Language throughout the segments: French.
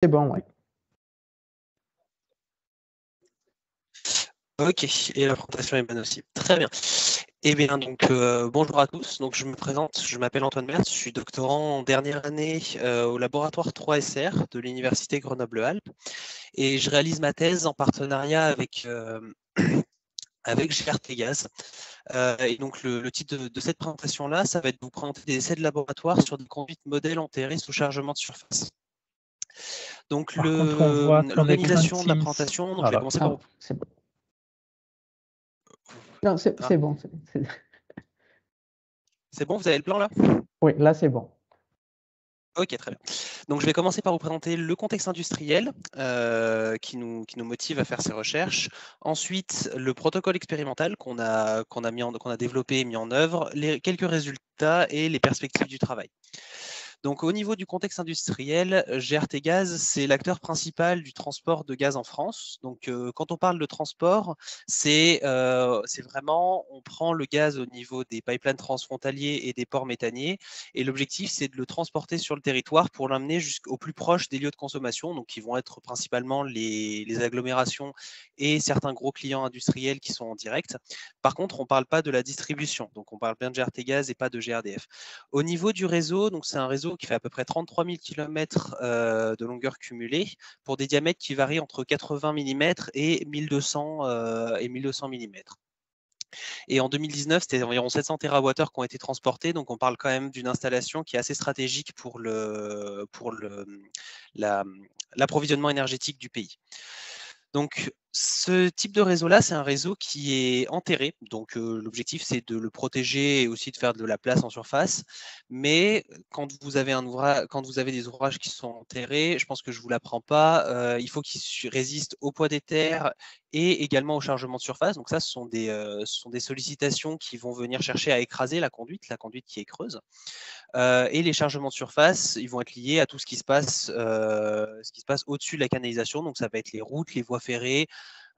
C'est bon, ouais. Ok, et la présentation est bonne aussi. Très bien. Eh bien, donc, bonjour à tous. Donc, je me présente, je m'appelle Antoine Mertz, je suis doctorant en dernière année au laboratoire 3SR de l'Université Grenoble-Alpes et je réalise ma thèse en partenariat avec, avec GRTgaz. Et donc, le titre de cette présentation-là, ça va être de vous présenter des essais de laboratoire sur des conduites modèles enterrées sous chargement de surface. Donc, Par contre, on voit ton écran l'organisation de la Teams. présentation, donc je vais Voilà. commencer par Ah, vous. c'est bon. Non, c'est Ah, bon. c'est bon, vous avez le plan là? Oui, là, c'est bon. Ok, très bien. Donc, je vais commencer par vous présenter le contexte industriel qui nous motive à faire ces recherches. Ensuite, le protocole expérimental qu'on a développé et mis en œuvre, quelques résultats et les perspectives du travail. Donc, au niveau du contexte industriel, GRTgaz, c'est l'acteur principal du transport de gaz en France. Donc, quand on parle de transport, c'est vraiment, on prend le gaz au niveau des pipelines transfrontaliers et des ports méthaniers. Et l'objectif, c'est de le transporter sur le territoire pour l'amener jusqu'au plus proche des lieux de consommation, donc qui vont être principalement les agglomérations et certains gros clients industriels qui sont en direct. Par contre, on ne parle pas de la distribution. Donc, on parle bien de GRTgaz et pas de GRDF. Au niveau du réseau, donc c'est un réseau qui fait à peu près 33 000 km de longueur cumulée pour des diamètres qui varient entre 80 mm et 1200 mm. Et en 2019, c'était environ 700 TWh qui ont été transportés, donc on parle quand même d'une installation qui est assez stratégique pour l'approvisionnement énergétique du pays. Donc, ce type de réseau-là, c'est un réseau qui est enterré. Donc, l'objectif, c'est de le protéger et aussi de faire de la place en surface. Mais quand vous avez des ouvrages qui sont enterrés, je pense que je ne vous l'apprends pas, il faut qu'ils résistent au poids des terres et également au chargement de surface. Donc, ça, ce sont des sollicitations qui vont venir chercher à écraser la conduite qui est creuse. Et les chargements de surface, ils vont être liés à tout ce qui se passe au-dessus de la canalisation. Donc, ça va être les routes, les voies ferrées,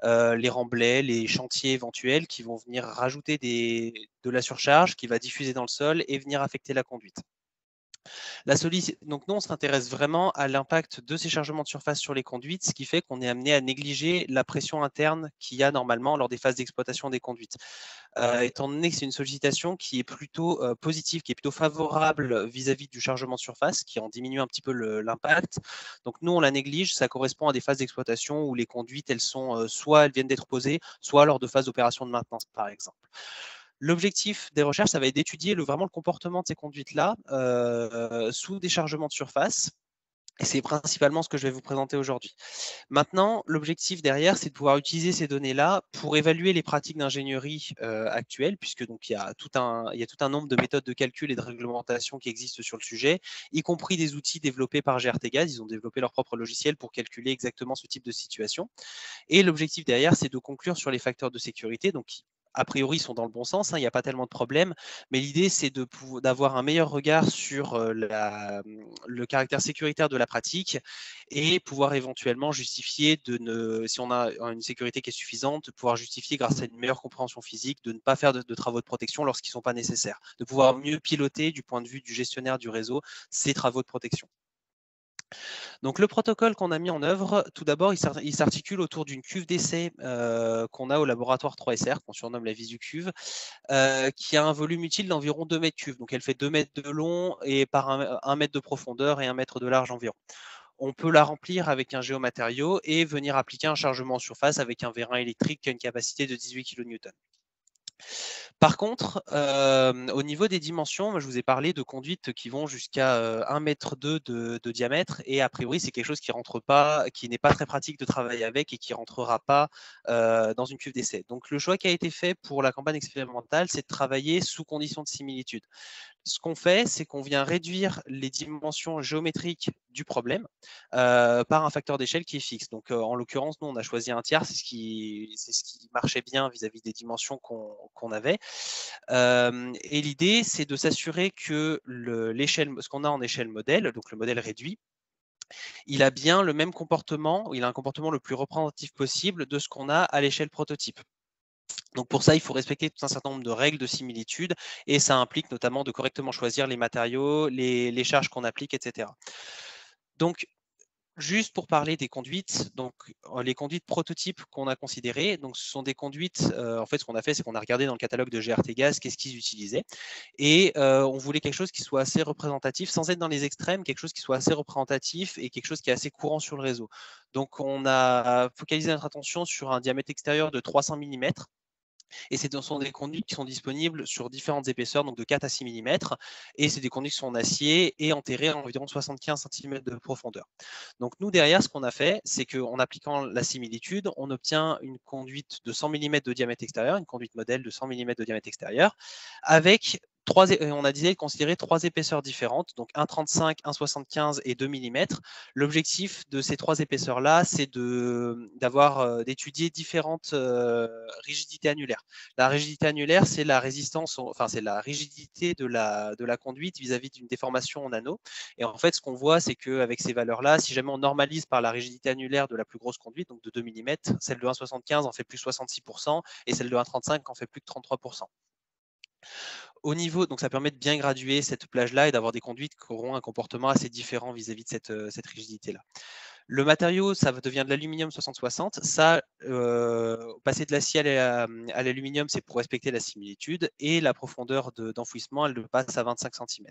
les remblais, les chantiers éventuels qui vont venir rajouter de la surcharge qui va diffuser dans le sol et venir affecter la conduite. Donc nous, on s'intéresse vraiment à l'impact de ces chargements de surface sur les conduites, ce qui fait qu'on est amené à négliger la pression interne qu'il y a normalement lors des phases d'exploitation des conduites. Étant donné que c'est une sollicitation qui est plutôt positive, qui est plutôt favorable vis-à-vis du chargement de surface, qui en diminue un petit peu l'impact. Donc nous, on la néglige, ça correspond à des phases d'exploitation où les conduites, elles sont soit elles viennent d'être posées, soit lors de phases d'opération de maintenance, par exemple. L'objectif des recherches, ça va être d'étudier vraiment le comportement de ces conduites-là sous des chargements de surface. Et c'est principalement ce que je vais vous présenter aujourd'hui. Maintenant, l'objectif derrière, c'est de pouvoir utiliser ces données-là pour évaluer les pratiques d'ingénierie actuelles, puisque donc il y a tout un nombre de méthodes de calcul et de réglementation qui existent sur le sujet, y compris des outils développés par GRTgaz. Ils ont développé leur propre logiciel pour calculer exactement ce type de situation. Et l'objectif derrière, c'est de conclure sur les facteurs de sécurité, donc qui a priori sont dans le bon sens, il n'y a pas tellement de problèmes, mais l'idée c'est d'avoir un meilleur regard sur le caractère sécuritaire de la pratique et pouvoir éventuellement justifier si on a une sécurité qui est suffisante, de pouvoir justifier grâce à une meilleure compréhension physique de ne pas faire de travaux de protection lorsqu'ils ne sont pas nécessaires, de pouvoir mieux piloter du point de vue du gestionnaire du réseau ces travaux de protection. Donc le protocole qu'on a mis en œuvre, tout d'abord, il s'articule autour d'une cuve d'essai qu'on a au laboratoire 3SR, qu'on surnomme la Visu-cuve, qui a un volume utile d'environ 2 mètres cubes. Donc elle fait 2 mètres de long et par 1 mètre de profondeur et 1 mètre de large environ. On peut la remplir avec un géomatériau et venir appliquer un chargement en surface avec un vérin électrique qui a une capacité de 18 kN. Par contre, au niveau des dimensions, moi, je vous ai parlé de conduites qui vont jusqu'à 1,2 m de diamètre et a priori, c'est quelque chose qui n'est pas très pratique de travailler avec et qui ne rentrera pas dans une cuve d'essai. Donc, le choix qui a été fait pour la campagne expérimentale, c'est de travailler sous conditions de similitude. Ce qu'on fait, c'est qu'on vient réduire les dimensions géométriques du problème par un facteur d'échelle qui est fixe. Donc, en l'occurrence, nous, on a choisi un tiers, c'est ce qui marchait bien vis-à-vis des dimensions qu'on avait. Et l'idée, c'est de s'assurer que ce qu'on a en échelle modèle, donc le modèle réduit, il a bien le même comportement, il a un comportement le plus représentatif possible de ce qu'on a à l'échelle prototype. Donc pour ça, il faut respecter tout un certain nombre de règles de similitude et ça implique notamment de correctement choisir les matériaux, les charges qu'on applique, etc. Donc Juste pour parler des conduites, donc les conduites prototypes qu'on a considérées, donc ce sont des conduites, en fait ce qu'on a fait c'est qu'on a regardé dans le catalogue de GRT Gaz qu'est-ce qu'ils utilisaient et on voulait quelque chose qui soit assez représentatif, sans être dans les extrêmes, quelque chose qui soit assez représentatif et quelque chose qui est assez courant sur le réseau. Donc on a focalisé notre attention sur un diamètre extérieur de 300 mm. Et ce sont des conduites qui sont disponibles sur différentes épaisseurs, donc de 4 à 6 mm. Et c'est des conduites qui sont en acier et enterrées à environ 75 cm de profondeur. Donc nous, derrière, ce qu'on a fait, c'est qu'en appliquant la similitude, on obtient une conduite de 100 mm de diamètre extérieur, une conduite modèle de 100 mm de diamètre extérieur, avec on a décidé de considérer 3 épaisseurs différentes, donc 1,35, 1,75 et 2 mm. L'objectif de ces 3 épaisseurs-là, c'est d'étudier différentes rigidités annulaires. La rigidité annulaire, c'est la résistance, enfin c'est la rigidité de la conduite vis-à-vis d'une déformation en anneau. Et en fait, ce qu'on voit, c'est qu'avec ces valeurs-là, si jamais on normalise par la rigidité annulaire de la plus grosse conduite, donc de 2 mm, celle de 1,75 en fait plus 66% et celle de 1,35 en fait plus que 33%. Au niveau, donc ça permet de bien graduer cette plage-là et d'avoir des conduites qui auront un comportement assez différent vis-à-vis de cette rigidité-là. Le matériau, ça devient de l'aluminium 60-60. Ça, passer de l'acier à l'aluminium, c'est pour respecter la similitude. Et la profondeur d'enfouissement, elle passe à 25 cm.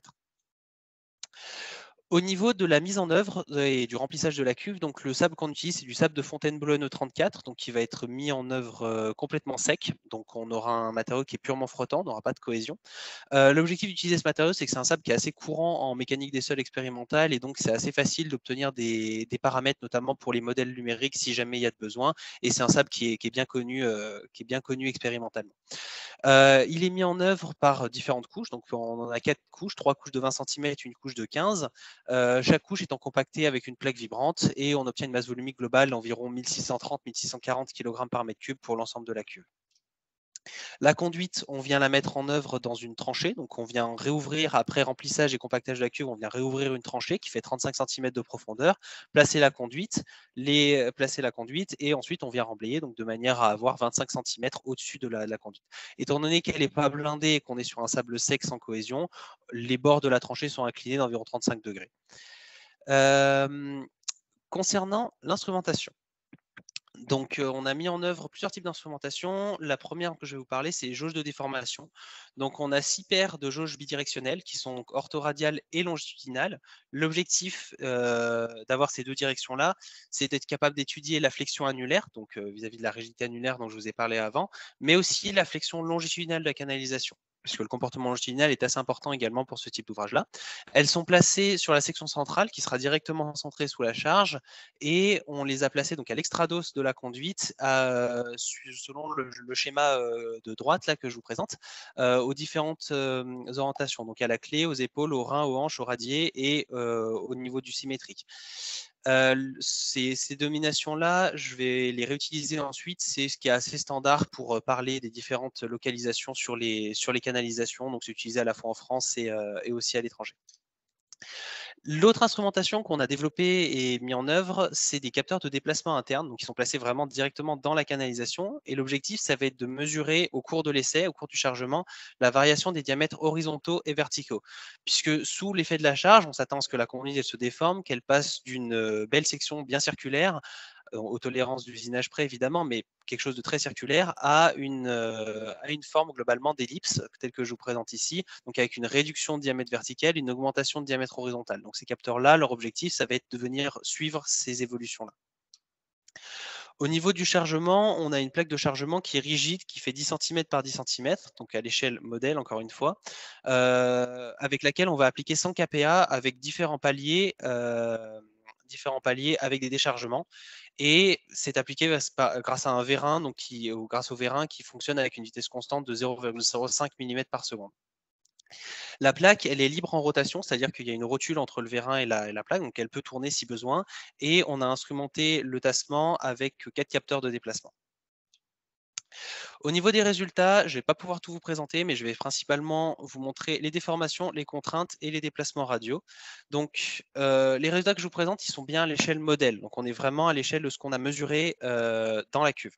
Au niveau de la mise en œuvre et du remplissage de la cuve, donc le sable qu'on utilise, c'est du sable de Fontainebleau NE34, donc qui va être mis en œuvre complètement sec. Donc on aura un matériau qui est purement frottant, on n'aura pas de cohésion. L'objectif d'utiliser ce matériau, c'est que c'est un sable qui est assez courant en mécanique des sols expérimentale et donc c'est assez facile d'obtenir des paramètres, notamment pour les modèles numériques si jamais il y a de besoin. Et c'est un sable qui est bien connu expérimentalement. Il est mis en œuvre par différentes couches, donc on en a 4 couches, 3 couches de 20 cm, une couche de 15. Chaque couche étant compactée avec une plaque vibrante et on obtient une masse volumique globale d'environ 1630-1640 kg par mètre cube pour l'ensemble de la cuve. La conduite, on vient la mettre en œuvre dans une tranchée, donc on vient réouvrir après remplissage et compactage de la cuve, on vient réouvrir une tranchée qui fait 35 cm de profondeur, placer la conduite et ensuite on vient remblayer donc de manière à avoir 25 cm au-dessus de la conduite. Étant donné qu'elle n'est pas blindée et qu'on est sur un sable sec sans cohésion, les bords de la tranchée sont inclinés d'environ 35 degrés. Concernant l'instrumentation, donc, on a mis en œuvre plusieurs types d'instrumentation. La première que je vais vous parler, c'est les jauges de déformation. Donc, on a 6 paires de jauges bidirectionnelles qui sont orthoradiales et longitudinales. L'objectif d'avoir ces deux directions-là, c'est d'être capable d'étudier la flexion annulaire, donc vis-à-vis de la rigidité annulaire dont je vous ai parlé avant, mais aussi la flexion longitudinale de la canalisation, puisque le comportement longitudinal est assez important également pour ce type d'ouvrage-là. Elles sont placées sur la section centrale qui sera directement centrée sous la charge et on les a placées donc à l'extrados de la conduite selon le schéma de droite là, que je vous présente aux différentes orientations, donc à la clé, aux épaules, aux reins, aux hanches, aux radiers et au niveau du symétrique. Ces dominations-là, je vais les réutiliser ensuite. C'est ce qui est assez standard pour parler des différentes localisations sur les canalisations. Donc, c'est utilisé à la fois en France et aussi à l'étranger. L'autre instrumentation qu'on a développée et mis en œuvre, c'est des capteurs de déplacement interne, donc qui sont placés vraiment directement dans la canalisation. Et l'objectif, ça va être de mesurer au cours de l'essai, au cours du chargement, la variation des diamètres horizontaux et verticaux. Puisque sous l'effet de la charge, on s'attend à ce que la conduite elle se déforme, qu'elle passe d'une belle section bien circulaire aux tolérances d'usinage près évidemment, mais quelque chose de très circulaire, à une forme globalement d'ellipse, telle que je vous présente ici, donc avec une réduction de diamètre vertical, une augmentation de diamètre horizontal. Donc ces capteurs-là, leur objectif, ça va être de venir suivre ces évolutions-là. Au niveau du chargement, on a une plaque de chargement qui est rigide, qui fait 10 cm par 10 cm, donc à l'échelle modèle, encore une fois, avec laquelle on va appliquer 100 kPa avec différents paliers avec des déchargements. Et c'est appliqué grâce à un vérin, ou grâce au vérin qui fonctionne avec une vitesse constante de 0,05 mm par seconde. La plaque, elle est libre en rotation, c'est-à-dire qu'il y a une rotule entre le vérin et la plaque, donc elle peut tourner si besoin. Et on a instrumenté le tassement avec 4 capteurs de déplacement. Au niveau des résultats, je ne vais pas pouvoir tout vous présenter, mais je vais principalement vous montrer les déformations, les contraintes et les déplacements radio. Donc, les résultats que je vous présente, ils sont bien à l'échelle modèle. Donc, on est vraiment à l'échelle de ce qu'on a mesuré dans la cuve.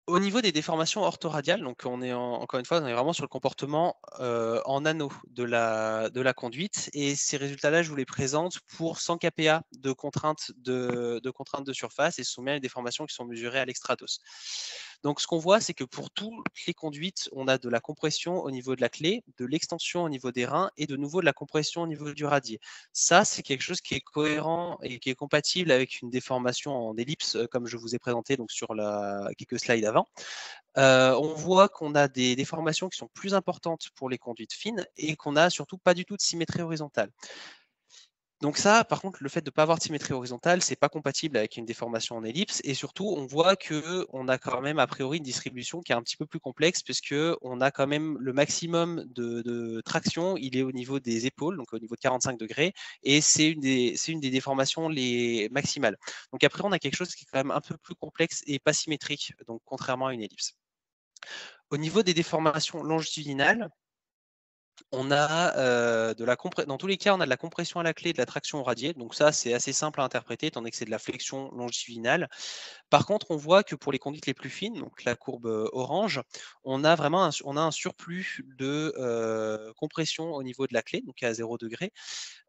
Au niveau des déformations orthoradiales, donc encore une fois, on est vraiment sur le comportement en anneau de la conduite. Et ces résultats-là, je vous les présente pour 100 kPa de contraintes de surface et soumis à des déformations qui sont mesurées à l'extrados. Donc, ce qu'on voit, c'est que pour toutes les conduites, on a de la compression au niveau de la clé, de l'extension au niveau des reins et de nouveau de la compression au niveau du radier. Ça, c'est quelque chose qui est cohérent et qui est compatible avec une déformation en ellipse, comme je vous ai présenté donc sur quelques slides avant. On voit qu'on a des déformations qui sont plus importantes pour les conduites fines et qu'on a surtout pas du tout de symétrie horizontale. Donc ça, par contre, le fait de ne pas avoir de symétrie horizontale, c'est pas compatible avec une déformation en ellipse. Et surtout, on voit qu'on a quand même a priori une distribution qui est un petit peu plus complexe, puisqu'on a quand même le maximum de traction, il est au niveau des épaules, donc au niveau de 45 degrés, et c'est une des déformations les maximales. Donc après, on a quelque chose qui est quand même un peu plus complexe et pas symétrique, donc contrairement à une ellipse. Au niveau des déformations longitudinales, on a dans tous les cas, on a de la compression à la clé et de la traction au radier. Donc ça, c'est assez simple à interpréter, étant donné que c'est de la flexion longitudinale. Par contre, on voit que pour les conduites les plus fines, donc la courbe orange, on a vraiment un surplus de compression au niveau de la clé, donc à 0 degré.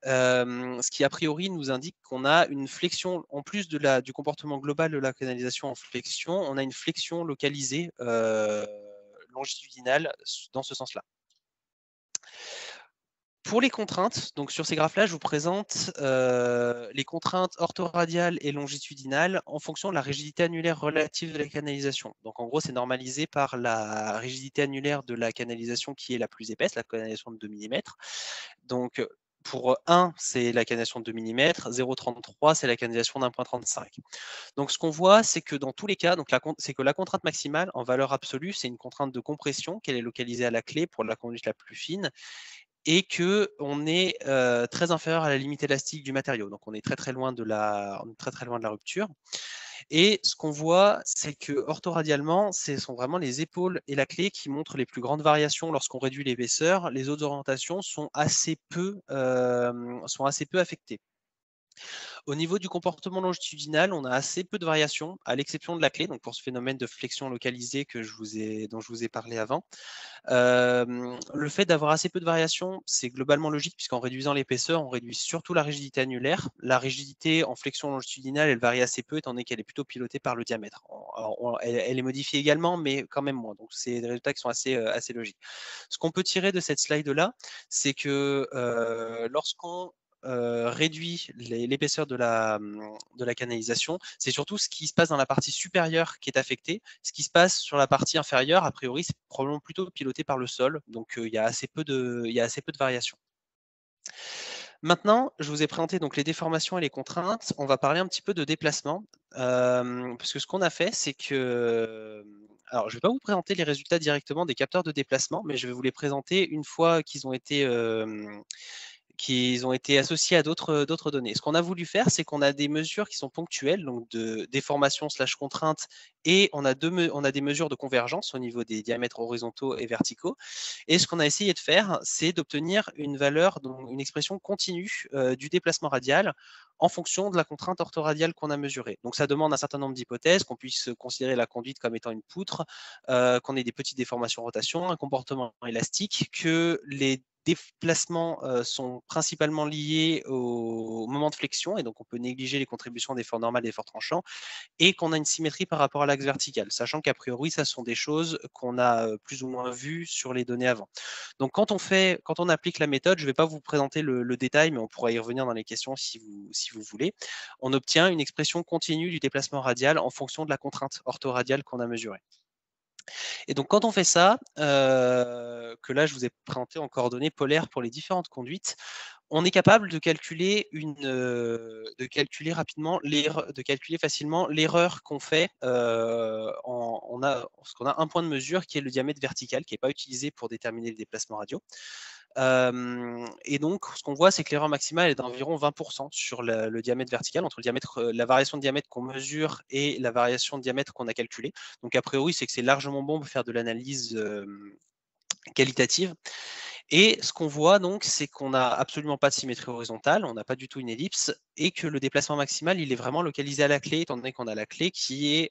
Ce qui a priori nous indique qu'on a une flexion, en plus du comportement global de la canalisation en flexion, on a une flexion localisée longitudinale dans ce sens-là. Pour les contraintes, donc sur ces graphes-là, je vous présente les contraintes orthoradiales et longitudinales en fonction de la rigidité annulaire relative de la canalisation. Donc en gros, c'est normalisé par la rigidité annulaire de la canalisation qui est la plus épaisse, la canalisation de 2 mm. Donc pour 1, c'est la canalisation de 2 mm, 0,33, c'est la canalisation d'1,35. Donc ce qu'on voit, c'est que dans tous les cas, c'est que la contrainte maximale en valeur absolue, c'est une contrainte de compression qu'elle est localisée à la clé pour la conduite la plus fine, et qu'on est très inférieur à la limite élastique du matériau. Donc on est très loin de la rupture. Et ce qu'on voit, c'est que orthoradialement, ce sont vraiment les épaules et la clé qui montrent les plus grandes variations lorsqu'on réduit l'épaisseur. Les autres orientations sont assez peu affectées. Au niveau du comportement longitudinal, on a assez peu de variations, à l'exception de la clé, donc pour ce phénomène de flexion localisée dont je vous ai parlé avant. Le fait d'avoir assez peu de variations, c'est globalement logique, puisqu'en réduisant l'épaisseur, on réduit surtout la rigidité annulaire. La rigidité en flexion longitudinale, elle varie assez peu, étant donné qu'elle est plutôt pilotée par le diamètre. Elle est modifiée également, mais quand même moins. Donc, c'est des résultats qui sont assez logiques. Ce qu'on peut tirer de cette slide-là, c'est que lorsqu'on réduit l'épaisseur de la canalisation, c'est surtout ce qui se passe dans la partie supérieure qui est affecté. Ce qui se passe sur la partie inférieure, a priori, c'est probablement plutôt piloté par le sol. Donc, il y a assez peu de variations. Maintenant, je vous ai présenté donc les déformations et les contraintes. On va parler un petit peu de déplacement. Parce que ce qu'on a fait, c'est que... Alors, je ne vais pas vous présenter les résultats directement des capteurs de déplacement, mais je vais vous les présenter une fois qu'ils ont été associés à d'autres données. Ce qu'on a voulu faire, c'est qu'on a des mesures qui sont ponctuelles, donc de déformation / contrainte, et on a des mesures de convergence au niveau des diamètres horizontaux et verticaux. Et ce qu'on a essayé de faire, c'est d'obtenir une valeur, donc une expression continue du déplacement radial en fonction de la contrainte orthoradiale qu'on a mesurée. Donc ça demande un certain nombre d'hypothèses, qu'on puisse considérer la conduite comme étant une poutre, qu'on ait des petites déformations rotation, un comportement élastique, que les déplacements sont principalement liés au moment de flexion, et donc on peut négliger les contributions d'efforts normales et d'efforts tranchants, et qu'on a une symétrie par rapport à l'axe vertical, sachant qu'a priori, ça sont des choses qu'on a plus ou moins vues sur les données avant. Donc quand on applique la méthode, je ne vais pas vous présenter le détail, mais on pourra y revenir dans les questions si vous voulez, on obtient une expression continue du déplacement radial en fonction de la contrainte orthoradiale qu'on a mesurée. Et donc, quand on fait ça, que là, je vous ai présenté en coordonnées polaires pour les différentes conduites, on est capable de calculer facilement l'erreur qu'on fait. Parce qu'on a un point de mesure qui est le diamètre vertical, qui n'est pas utilisé pour déterminer le déplacement radio. Et donc, ce qu'on voit, c'est que l'erreur maximale est d'environ 20% sur le diamètre vertical, entre la variation de diamètre qu'on mesure et la variation de diamètre qu'on a calculée. Donc, a priori, c'est que c'est largement bon pour faire de l'analyse qualitative. Et ce qu'on voit donc, c'est qu'on n'a absolument pas de symétrie horizontale, on n'a pas du tout une ellipse, et que le déplacement maximal, il est vraiment localisé à la clé, étant donné qu'on a la clé qui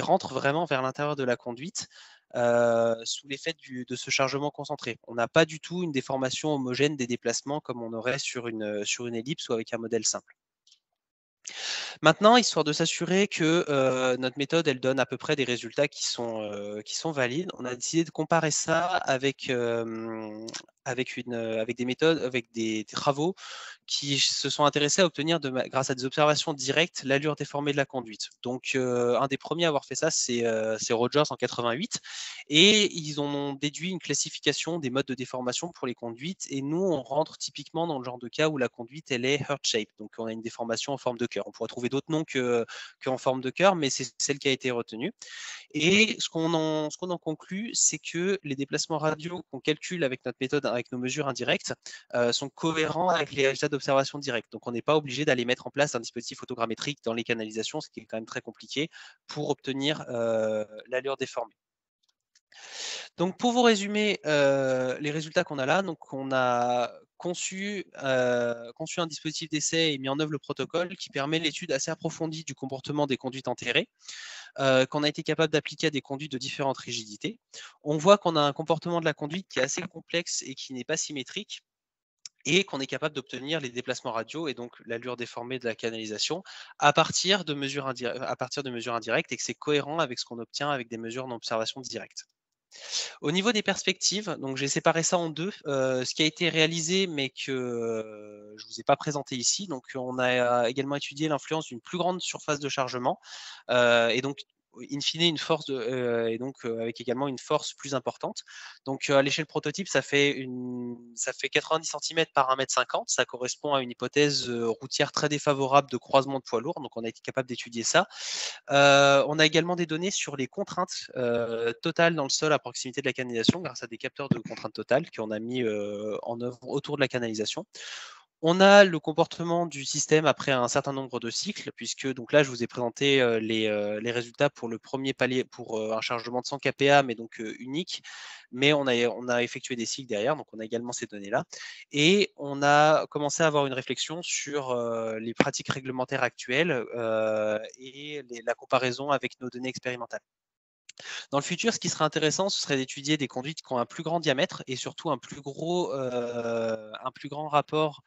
rentre vraiment vers l'intérieur de la conduite, sous l'effet de ce chargement concentré. On n'a pas du tout une déformation homogène des déplacements comme on aurait sur une ellipse ou avec un modèle simple. Maintenant, histoire de s'assurer que notre méthode, elle donne à peu près des résultats qui sont valides, on a décidé de comparer ça avec des méthodes, avec des travaux qui se sont intéressés à obtenir, grâce à des observations directes, l'allure déformée de la conduite. Donc, un des premiers à avoir fait ça, c'est Rogers en 88, et ils ont déduit une classification des modes de déformation pour les conduites, et nous, on rentre typiquement dans le genre de cas où la conduite, elle est heart-shape, donc on a une déformation en forme de cœur. On pourrait trouver d'autres noms qu'en forme de cœur, mais c'est celle qui a été retenue. Et ce qu'on en conclut, c'est que les déplacements radiaux qu'on calcule avec notre méthode, avec nos mesures indirectes, sont cohérents avec les résultats d'observation directe. Donc, on n'est pas obligé d'aller mettre en place un dispositif photogrammétrique dans les canalisations, ce qui est quand même très compliqué, pour obtenir l'allure déformée. Donc, pour vous résumer les résultats qu'on a là, donc on a conçu un dispositif d'essai et mis en œuvre le protocole qui permet l'étude assez approfondie du comportement des conduites enterrées, qu'on a été capable d'appliquer à des conduites de différentes rigidités. On voit qu'on a un comportement de la conduite qui est assez complexe et qui n'est pas symétrique, et qu'on est capable d'obtenir les déplacements radiaux et donc l'allure déformée de la canalisation à partir de mesures indirectes, et que c'est cohérent avec ce qu'on obtient avec des mesures d'observation directe. Au niveau des perspectives, donc j'ai séparé ça en deux. Ce qui a été réalisé, mais que je ne vous ai pas présenté ici. Donc, on a également étudié l'influence d'une plus grande surface de chargement, et donc, in fine, une force avec également une force plus importante. Donc, à l'échelle prototype, ça fait 90 cm par 1,50 m. Ça correspond à une hypothèse routière très défavorable de croisement de poids lourds. Donc, on a été capable d'étudier ça. On a également des données sur les contraintes totales dans le sol à proximité de la canalisation grâce à des capteurs de contraintes totales qu'on a mis en œuvre autour de la canalisation. On a le comportement du système après un certain nombre de cycles, puisque donc là, je vous ai présenté les résultats pour le premier palier, pour un chargement de 100 kPa, mais donc unique. Mais on a effectué des cycles derrière, donc on a également ces données-là. Et on a commencé à avoir une réflexion sur les pratiques réglementaires actuelles et la comparaison avec nos données expérimentales. Dans le futur, ce qui serait intéressant, ce serait d'étudier des conduites qui ont un plus grand diamètre et surtout un plus grand rapport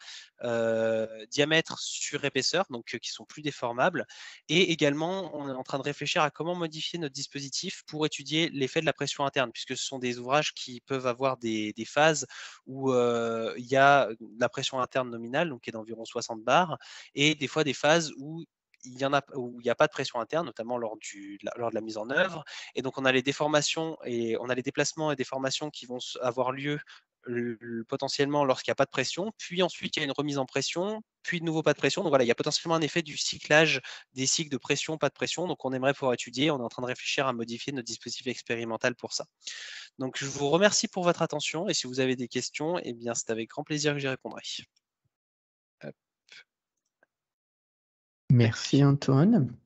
diamètre sur épaisseur, donc qui sont plus déformables. Et également, on est en train de réfléchir à comment modifier notre dispositif pour étudier l'effet de la pression interne, puisque ce sont des ouvrages qui peuvent avoir des phases où il y a la pression interne nominale, donc qui est d'environ 60 bars, et des fois des phases où il n'y a pas de pression interne, notamment lors de la mise en œuvre. Et donc, on a les déformations et on a les déplacements et déformations qui vont avoir lieu potentiellement lorsqu'il n'y a pas de pression, puis ensuite il y a une remise en pression, puis de nouveau pas de pression. Donc voilà, il y a potentiellement un effet du cyclage des cycles de pression, pas de pression. Donc on aimerait pouvoir étudier, on est en train de réfléchir à modifier notre dispositif expérimental pour ça. Donc je vous remercie pour votre attention, et si vous avez des questions, eh bien c'est avec grand plaisir que j'y répondrai. Merci Antoine.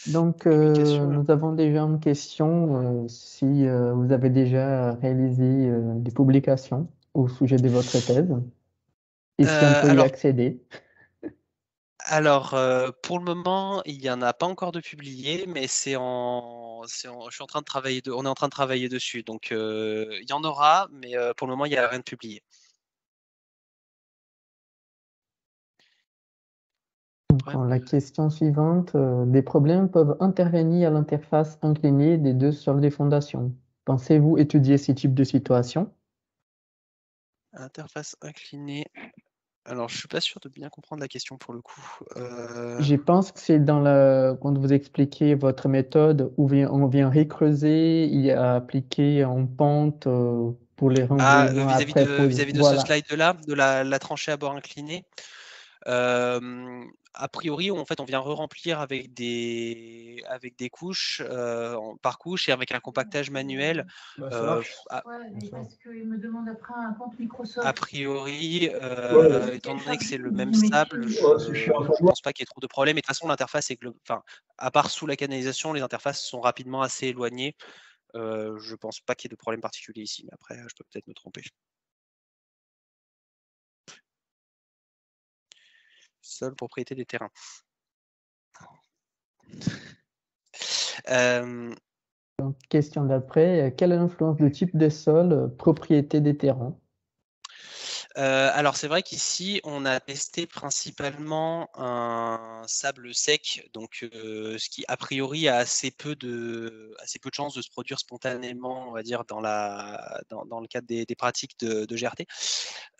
Donc, Questions, nous avons déjà une question. Si vous avez déjà réalisé des publications au sujet de votre thèse et si on peut y alors, accéder. pour le moment, il n'y en a pas encore de publié, mais je suis en train de travailler, on est en train de travailler dessus. Donc, il y en aura, mais pour le moment, il n'y a rien de publié. Bon, la question suivante, des problèmes peuvent intervenir à l'interface inclinée des deux sols des fondations. Pensez-vous étudier ce type de situation? Interface inclinée. Alors, je suis pas sûr de bien comprendre la question pour le coup. Je pense que c'est quand vous expliquez votre méthode où on vient recreuser et appliquer en pente pour les remblaiements Vis-à-vis après poser. vis-à-vis de ce Voilà. slide-là, de la tranchée à bord incliné. A priori, en fait, on vient re-remplir avec des couches par couche et avec un compactage manuel. Parce qu'il me demande après un compte Microsoft. A priori, étant donné que c'est le même sable, je ne pense pas qu'il y ait trop de problèmes. Et de toute façon, l'interface est à part sous la canalisation, les interfaces sont rapidement assez éloignées. Je ne pense pas qu'il y ait de problème particulier ici, mais après, je peux peut-être me tromper. sol, propriété des terrains. Donc, question d'après, quelle est l'influence du type de sol, propriété des terrains? Alors c'est vrai qu'ici, on a testé principalement un sable sec, donc ce qui a priori a assez peu de chances de se produire spontanément, on va dire, dans le cadre des pratiques de GRT,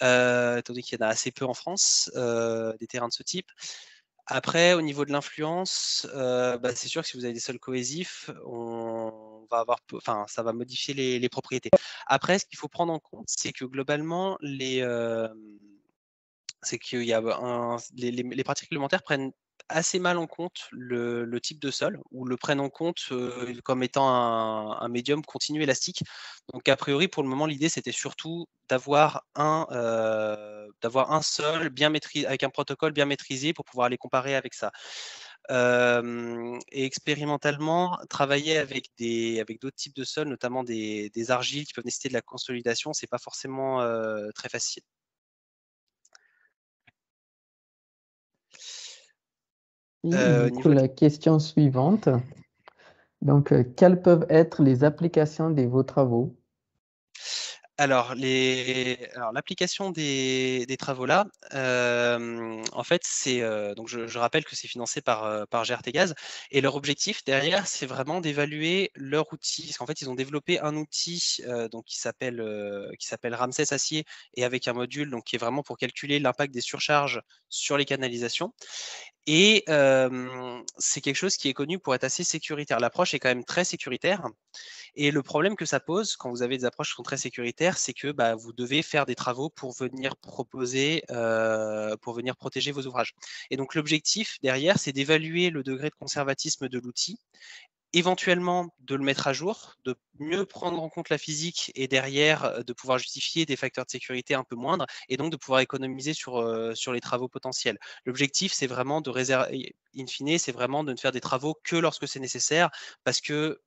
étant donné qu'il y en a assez peu en France, des terrains de ce type. Après, au niveau de l'influence, c'est sûr que si vous avez des sols cohésifs, on va avoir ça va modifier les propriétés. Après, ce qu'il faut prendre en compte, c'est que globalement, c'est qu'il y a les pratiques réglementaires prennent assez mal en compte le type de sol, ou le prennent en compte comme étant un médium continu élastique. Donc a priori, pour le moment, l'idée c'était surtout d'avoir un sol bien maîtrisé, avec un protocole bien maîtrisé pour pouvoir les comparer avec ça. Et expérimentalement, travailler avec d'autres types de sols, notamment des argiles qui peuvent nécessiter de la consolidation, c'est pas forcément très facile. Du coup, la question suivante. Donc, quelles peuvent être les applications de vos travaux? Alors, l'application des travaux là, en fait, c'est donc je rappelle que c'est financé par GRT Gaz, et leur objectif derrière, c'est vraiment d'évaluer leur outil. Parce qu'en fait, ils ont développé un outil donc qui s'appelle Ramsès Acier, et avec un module donc qui est vraiment pour calculer l'impact des surcharges sur les canalisations. Et c'est quelque chose qui est connu pour être assez sécuritaire. L'approche est quand même très sécuritaire. Et le problème que ça pose quand vous avez des approches qui sont très sécuritaires, c'est que vous devez faire des travaux pour venir proposer, pour venir protéger vos ouvrages. Et donc l'objectif derrière, c'est d'évaluer le degré de conservatisme de l'outil, éventuellement de le mettre à jour, de mieux prendre en compte la physique, et derrière de pouvoir justifier des facteurs de sécurité un peu moindres, et donc de pouvoir économiser sur les travaux potentiels. L'objectif, c'est vraiment de réserver, in fine, c'est vraiment de ne faire des travaux que lorsque c'est nécessaire, parce que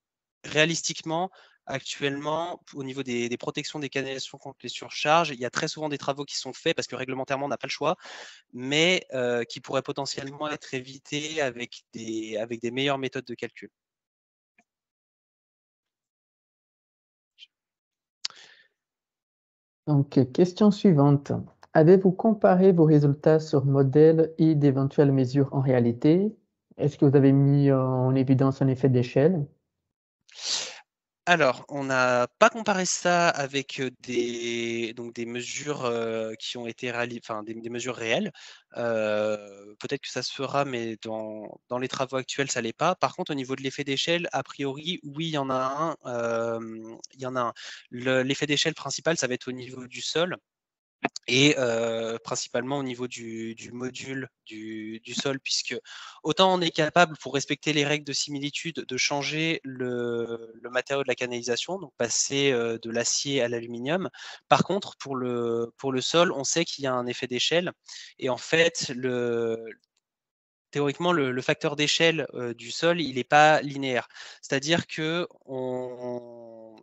réalistiquement, actuellement, au niveau des protections des canalisations contre les surcharges, il y a très souvent des travaux qui sont faits parce que réglementairement, on n'a pas le choix, mais qui pourraient potentiellement être évités avec des meilleures méthodes de calcul. Donc, question suivante. Avez-vous comparé vos résultats sur modèle et d'éventuelles mesures en réalité? Est-ce que vous avez mis en évidence un effet d'échelle? Alors, on n'a pas comparé ça avec des mesures qui ont été des mesures réelles. Peut-être que ça se fera, mais dans les travaux actuels, ça l'est pas. Par contre, au niveau de l'effet d'échelle, a priori, oui, il y en a un. Il y en a un. L'effet d'échelle principal, ça va être au niveau du sol, et principalement au niveau du module du sol, puisque autant on est capable, pour respecter les règles de similitude, de changer le matériau de la canalisation, donc passer de l'acier à l'aluminium. Par contre, pour le sol, on sait qu'il y a un effet d'échelle, et en fait, théoriquement, le facteur d'échelle du sol, il n'est pas linéaire. C'est-à-dire que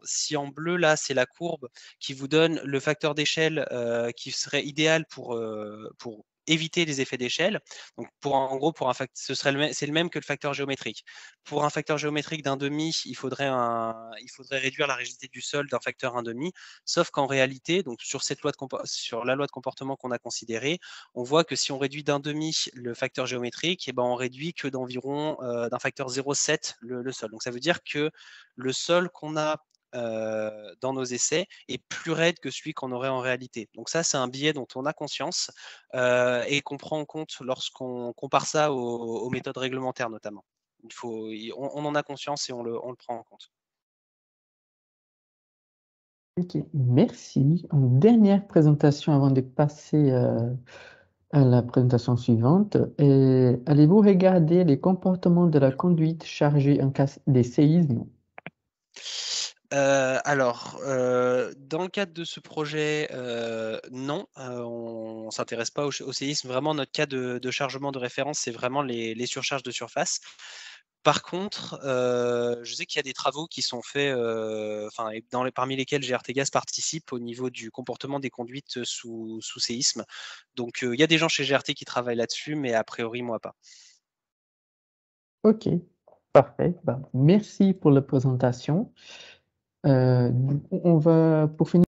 si en bleu, là, c'est la courbe qui vous donne le facteur d'échelle qui serait idéal pour éviter les effets d'échelle. Donc, en gros, c'est le même que le facteur géométrique. Pour un facteur géométrique d'un demi, il faudrait réduire la rigidité du sol d'un facteur 1,5. Sauf qu'en réalité, donc sur la loi de comportement qu'on a considérée, on voit que si on réduit d'un demi le facteur géométrique, on réduit que d'environ d'un facteur 0,7 le sol. Donc ça veut dire que le sol qu'on a dans nos essais est plus raide que celui qu'on aurait en réalité. Donc ça, c'est un biais dont on a conscience et qu'on prend en compte lorsqu'on compare ça aux méthodes réglementaires notamment. On en a conscience et on le prend en compte. Ok, merci. Une dernière présentation avant de passer à la présentation suivante. Allez-vous regarder les comportements de la conduite chargée en cas des séismes? Alors, dans le cadre de ce projet, non, on ne s'intéresse pas au séisme. Vraiment, notre cas de chargement de référence, c'est vraiment les surcharges de surface. Par contre, je sais qu'il y a des travaux qui sont faits, parmi lesquels GRTGaz participe au niveau du comportement des conduites sous séisme. Donc, il y a des gens chez GRT qui travaillent là-dessus, mais a priori, moi pas. Ok, parfait. Merci pour la présentation. On va, pour finir,